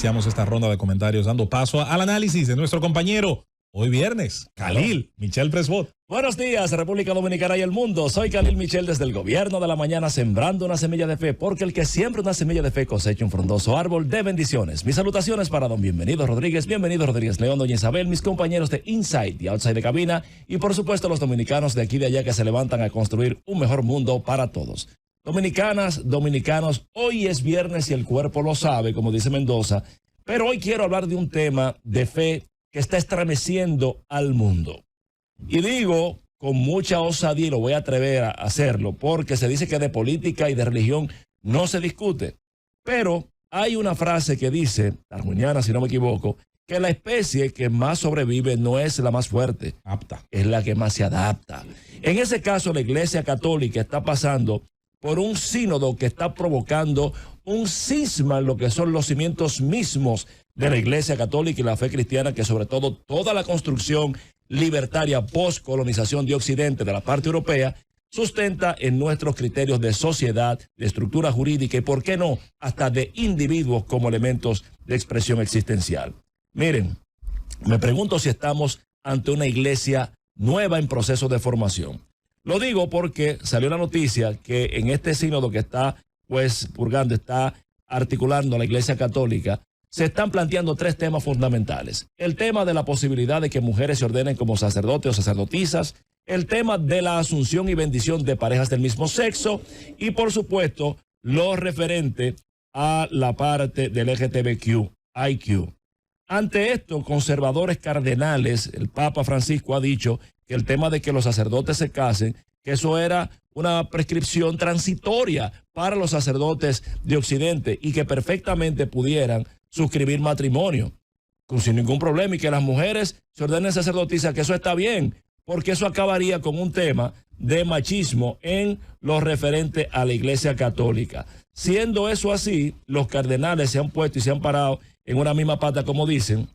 iniciamos esta ronda de comentarios dando paso al análisis de nuestro compañero, hoy viernes, Khalil Michel Presbot. Buenos días, República Dominicana y el mundo. Soy Khalil Michel desde el Gobierno de la Mañana, sembrando una semilla de fe, porque el que siembra una semilla de fe cosecha un frondoso árbol de bendiciones. Mis salutaciones para don Bienvenido Rodríguez León, doña Isabel, mis compañeros de Inside y Outside de Cabina, y por supuesto los dominicanos de aquí y de allá que se levantan a construir un mejor mundo para todos. Dominicanas, dominicanos, hoy es viernes y el cuerpo lo sabe, como dice Mendoza, pero hoy quiero hablar de un tema de fe que está estremeciendo al mundo. Y digo con mucha osadía, y lo voy a atrever a hacerlo, porque se dice que de política y de religión no se discute. Pero hay una frase que dice, darwiniana si no me equivoco, que la especie que más sobrevive no es la más fuerte, es la que más se adapta. En ese caso, la Iglesia Católica está pasando por un sínodo que está provocando un cisma en lo que son los cimientos mismos de la Iglesia Católica y la fe cristiana, que sobre todo toda la construcción libertaria post-colonización de Occidente de la parte europea sustenta en nuestros criterios de sociedad, de estructura jurídica y, por qué no, hasta de individuos como elementos de expresión existencial. Miren, me pregunto si estamos ante una iglesia nueva en proceso de formación. Lo digo porque salió la noticia que en este sínodo que está purgando, está articulando la Iglesia Católica, se están planteando tres temas fundamentales. El tema de la posibilidad de que mujeres se ordenen como sacerdotes o sacerdotisas, el tema de la asunción y bendición de parejas del mismo sexo y, por supuesto, lo referente a la parte del LGTBQ. Ante esto, conservadores cardenales, el Papa Francisco ha dicho que el tema de que los sacerdotes se casen, que eso era una prescripción transitoria para los sacerdotes de Occidente y que perfectamente pudieran suscribir matrimonio sin ningún problema, y que las mujeres se ordenen sacerdotisas, que eso está bien, porque eso acabaría con un tema de machismo en lo referente a la Iglesia Católica. Siendo eso así, los cardenales se han puesto y se han parado en una misma pata, como dicen,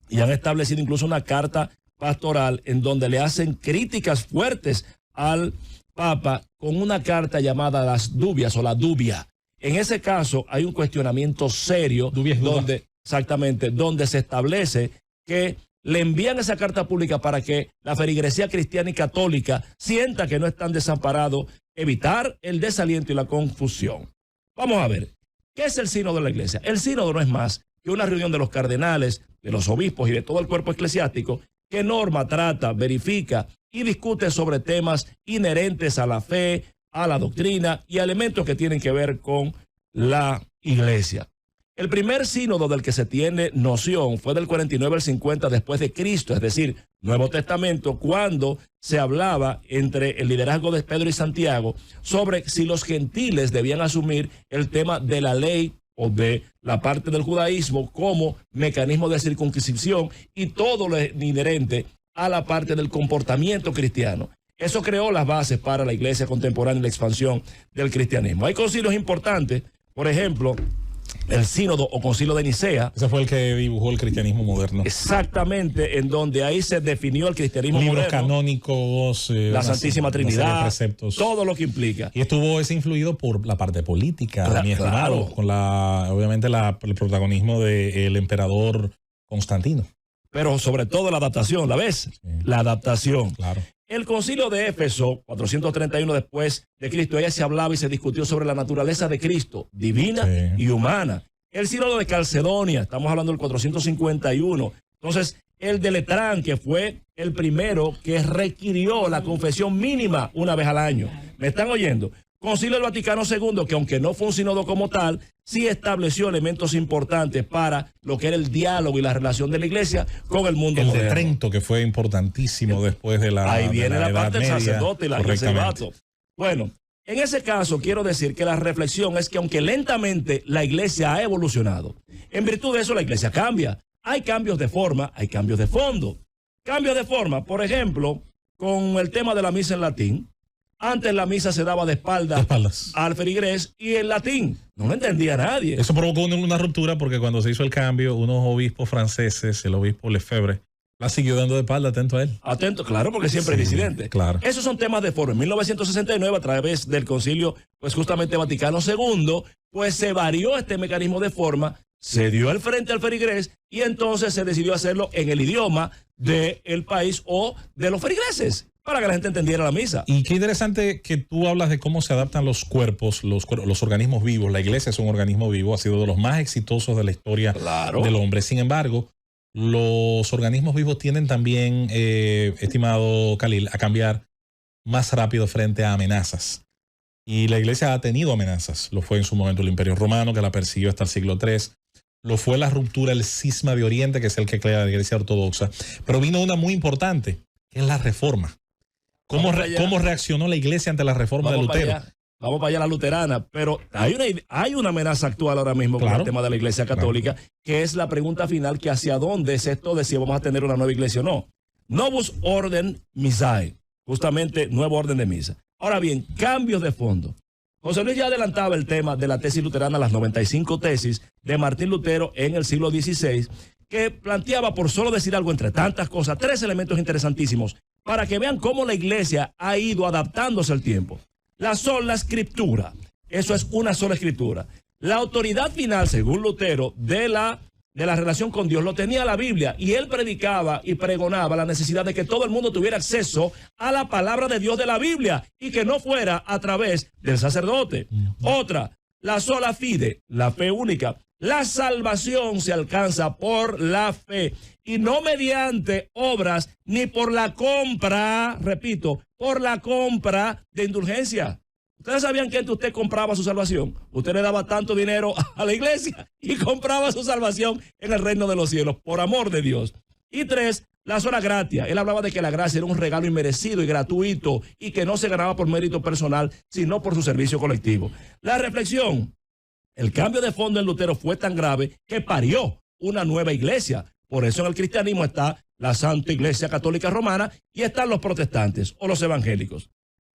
y han establecido incluso una carta pastoral en donde le hacen críticas fuertes al Papa con una carta llamada Las Dubias o la Dubia. En ese caso hay un cuestionamiento serio donde se establece que le envían esa carta pública para que la feligresía cristiana y católica sienta que no están desamparados, evitar el desaliento y la confusión. Vamos a ver, ¿qué es el sínodo de la iglesia? El sínodo no es más que una reunión de los cardenales, de los obispos y de todo el cuerpo eclesiástico que norma, trata, verifica y discute sobre temas inherentes a la fe, a la doctrina y a elementos que tienen que ver con la iglesia. El primer sínodo del que se tiene noción fue del 49 al 50 después de Cristo, es decir, Nuevo Testamento, cuando se hablaba entre el liderazgo de Pedro y Santiago sobre si los gentiles debían asumir el tema de la ley o de la parte del judaísmo como mecanismo de circuncisión y todo lo inherente a la parte del comportamiento cristiano. Eso creó las bases para la iglesia contemporánea y la expansión del cristianismo. Hay concilios importantes, por ejemplo, el sínodo o concilio de Nicea. Ese fue el que dibujó el cristianismo moderno. Exactamente, en donde ahí se definió el cristianismo moderno. Libros canónicos, la Santísima Trinidad, preceptos, todo lo que implica. Y estuvo ese influido por la parte política, mi estimado, claro, con obviamente el protagonismo del emperador Constantino. Pero sobre todo la adaptación, ¿la ves? Sí. La adaptación. Claro. El concilio de Éfeso, 431 después de Cristo, ella se hablaba y se discutió sobre la naturaleza de Cristo, divina y humana. El sínodo de Calcedonia, estamos hablando del 451. Entonces, el de Letrán, que fue el primero que requirió la confesión mínima una vez al año. ¿Me están oyendo? Concilio del Vaticano II, que aunque no fue un sínodo como tal, sí estableció elementos importantes para lo que era el diálogo y la relación de la iglesia con el mundo moderno. El de Trento, que fue importantísimo después de la Ahí viene la Edad parte del Media, sacerdote y el celibato. Bueno, en ese caso quiero decir que la reflexión es que aunque lentamente la iglesia ha evolucionado, en virtud de eso la iglesia cambia. Hay cambios de forma, hay cambios de fondo. Cambios de forma, por ejemplo, con el tema de la misa en latín. Antes la misa se daba de espaldas al feligrés y en latín. No lo entendía nadie. Eso provocó una ruptura porque cuando se hizo el cambio, unos obispos franceses, el obispo Lefebvre, la siguió dando de espalda, atento a él. Atento, claro, porque siempre es disidente. Claro. Esos son temas de forma. En 1969, a través del concilio, justamente Vaticano II, se varió este mecanismo de forma se dio el frente al ferigrés y entonces se decidió hacerlo en el idioma del país o de los feligreses, para que la gente entendiera la misa. Y qué interesante que tú hablas de cómo se adaptan los cuerpos, los organismos vivos. La iglesia es un organismo vivo, ha sido de los más exitosos de la historia del hombre. Sin embargo, los organismos vivos tienden también, estimado Khalil, a cambiar más rápido frente a amenazas. Y la iglesia ha tenido amenazas. Lo fue en su momento el Imperio Romano, que la persiguió hasta el siglo III. Lo fue la ruptura, el cisma de Oriente, que es el que crea la iglesia ortodoxa. Pero vino una muy importante, que es la reforma. ¿Cómo reaccionó la iglesia ante la reforma de Lutero? Vamos para allá, la luterana. Pero hay una amenaza actual ahora mismo con el tema de la iglesia católica, que es la pregunta final, que hacia dónde es esto de si vamos a tener una nueva iglesia o no. Novus Orden Missae, justamente nuevo orden de misa. Ahora bien, cambios de fondo. José Luis ya adelantaba el tema de la tesis luterana, las 95 tesis de Martín Lutero en el siglo XVI, que planteaba, por solo decir algo entre tantas cosas, 3 elementos interesantísimos para que vean cómo la iglesia ha ido adaptándose al tiempo. La sola escritura, eso es una sola escritura. La autoridad final, según Lutero, de la relación con Dios, lo tenía la Biblia, y él predicaba y pregonaba la necesidad de que todo el mundo tuviera acceso a la palabra de Dios de la Biblia y que no fuera a través del sacerdote. Otra, la sola fide, la fe única. La salvación se alcanza por la fe y no mediante obras ni por la compra, repito, por la compra de indulgencia. ¿Ustedes sabían que antes usted compraba su salvación? Usted le daba tanto dinero a la iglesia y compraba su salvación en el reino de los cielos, por amor de Dios. Y 3, la sola gratia. Él hablaba de que la gracia era un regalo inmerecido y gratuito y que no se ganaba por mérito personal, sino por su servicio colectivo. La reflexión, el cambio de fondo en Lutero fue tan grave que parió una nueva iglesia. Por eso en el cristianismo está la Santa Iglesia Católica Romana y están los protestantes o los evangélicos.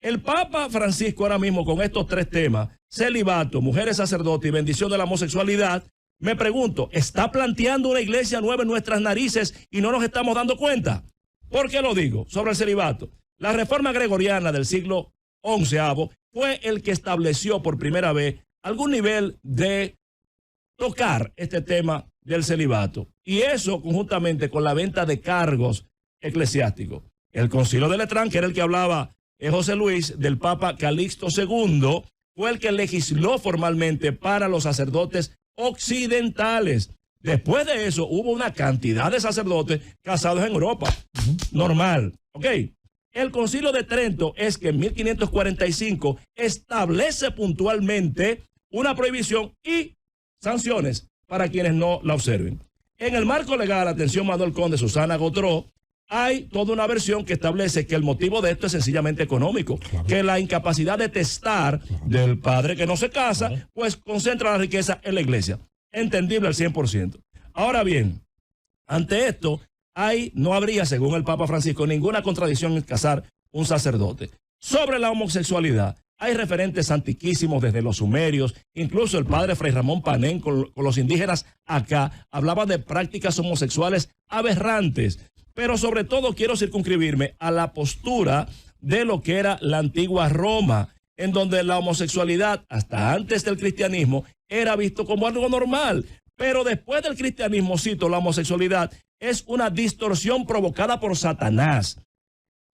El Papa Francisco ahora mismo con estos 3 temas, celibato, mujeres sacerdotes y bendición de la homosexualidad, me pregunto, ¿está planteando una iglesia nueva en nuestras narices y no nos estamos dando cuenta? ¿Por qué lo digo? Sobre el celibato. La reforma gregoriana del siglo XI fue el que estableció por primera vez algún nivel de tocar este tema del celibato. Y eso conjuntamente con la venta de cargos eclesiásticos. El Concilio de Letrán, que era el que hablaba José Luis, del Papa Calixto II, fue el que legisló formalmente para los sacerdotes occidentales. Después de eso hubo una cantidad de sacerdotes casados en Europa. Normal. ¿Ok? El Concilio de Trento es que en 1545 establece puntualmente una prohibición y sanciones para quienes no la observen. En el marco legal, atención Manuel Conde, Susana Gotró, hay toda una versión que establece que el motivo de esto es sencillamente económico, que la incapacidad de testar del padre que no se casa, pues concentra la riqueza en la iglesia. Entendible al 100%. Ahora bien, ante esto, no habría, según el Papa Francisco, ninguna contradicción en casar un sacerdote. Sobre la homosexualidad, hay referentes antiquísimos desde los sumerios, incluso el padre Fray Ramón Panén con los indígenas acá hablaba de prácticas homosexuales aberrantes. Pero sobre todo quiero circunscribirme a la postura de lo que era la antigua Roma, en donde la homosexualidad, hasta antes del cristianismo, era visto como algo normal. Pero después del cristianismo, cito, la homosexualidad es una distorsión provocada por Satanás.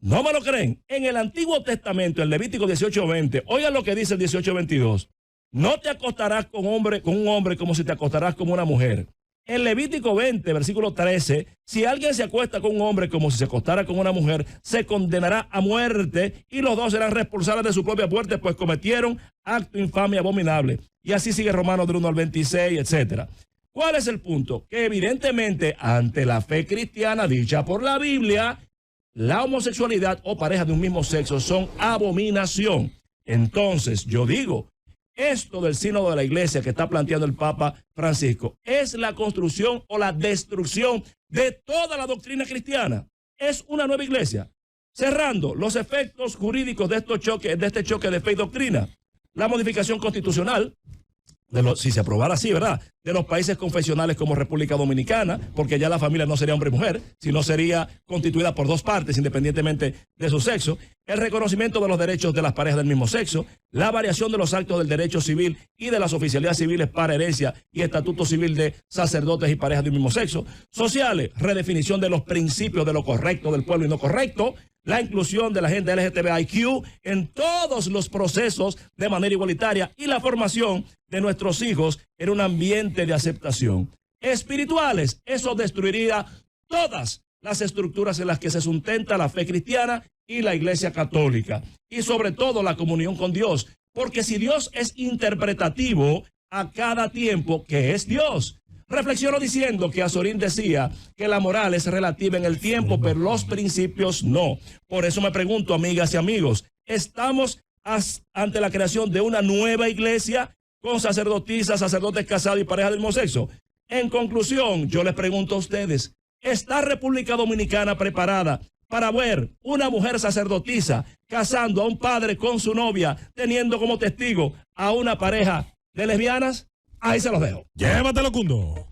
¿No me lo creen? En el Antiguo Testamento, en Levítico 18:20, oigan lo que dice el 18:22. No te acostarás con un hombre como si te acostarás con una mujer. En Levítico 20, versículo 13, si alguien se acuesta con un hombre como si se acostara con una mujer, se condenará a muerte y los dos serán responsables de su propia muerte, pues cometieron acto infame y abominable. Y así sigue Romanos del 1 al 26, etc. ¿Cuál es el punto? Que evidentemente ante la fe cristiana dicha por la Biblia, la homosexualidad o pareja de un mismo sexo son abominación. Entonces yo digo, esto del sínodo de la iglesia que está planteando el Papa Francisco es la construcción o la destrucción de toda la doctrina cristiana. Es una nueva iglesia. Cerrando, los efectos jurídicos de este choque de fe y doctrina. La modificación constitucional si se aprobara así, ¿verdad? De los países confesionales como República Dominicana, porque ya la familia no sería hombre y mujer, sino sería constituida por dos partes, independientemente de su sexo. El reconocimiento de los derechos de las parejas del mismo sexo, la variación de los actos del derecho civil y de las oficialidades civiles para herencia y estatuto civil de sacerdotes y parejas del mismo sexo. Sociales, redefinición de los principios de lo correcto del pueblo y no correcto. La inclusión de la gente LGTBIQ en todos los procesos de manera igualitaria y la formación de nuestros hijos en un ambiente de aceptación. Espirituales, eso destruiría todas las estructuras en las que se sustenta la fe cristiana y la Iglesia católica, y sobre todo la comunión con Dios, porque si Dios es interpretativo a cada tiempo, ¿qué es Dios? Reflexiono diciendo que Azorín decía que la moral es relativa en el tiempo, pero los principios no. Por eso me pregunto, amigas y amigos, ¿estamos ante la creación de una nueva iglesia con sacerdotisas, sacerdotes casados y parejas del mismo sexo? En conclusión, yo les pregunto a ustedes, ¿está República Dominicana preparada para ver una mujer sacerdotisa casando a un padre con su novia, teniendo como testigo a una pareja de lesbianas? Ahí se los dejo. Llévatelo, Cundo.